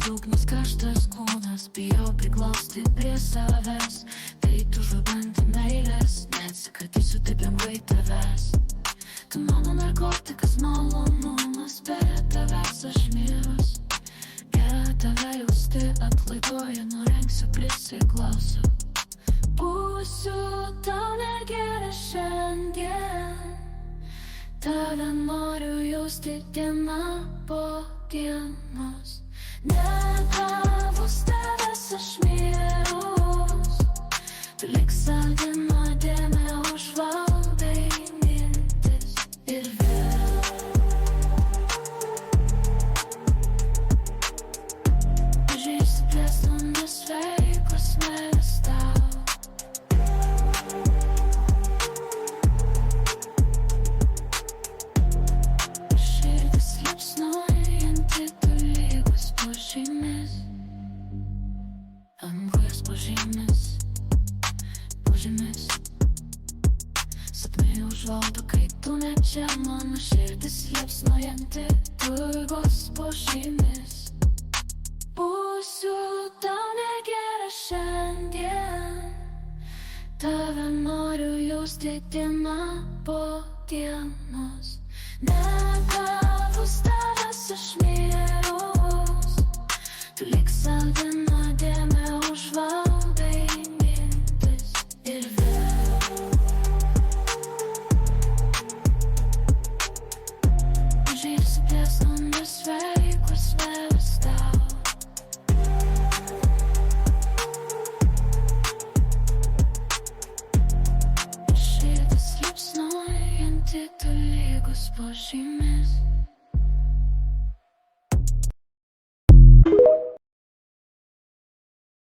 dugnas karštas kūnas, bijau priglausti prie savęs. Tai tu žubanti meilės, neatsikratysiu taip lengvai tavęs. Tu mano narkotikas, malonumas, be tavęs aš mirus. Gera tave jausti, atlaidauju, nurengsiu, prisiklausiu. Būsiu tau negera šiandien, tave noriu jausti diena po dienos. Negavus tavęs aš mirus, tu lik saldi nuodėmę, užvaldai mintis ir vėl pažįsti plėsdamas sveikos meilės tau. Širdis liepsnojanti, tu lygus požymis, anglies požymis, požymis. Sapnai užvaldo, kai tu ne čia, mano širdis liepsnojanti, tu lygus požymis. Būsiu tau negera šiandien, tave noriu jausti diena po dienos. Negavus tavęs aš mirus.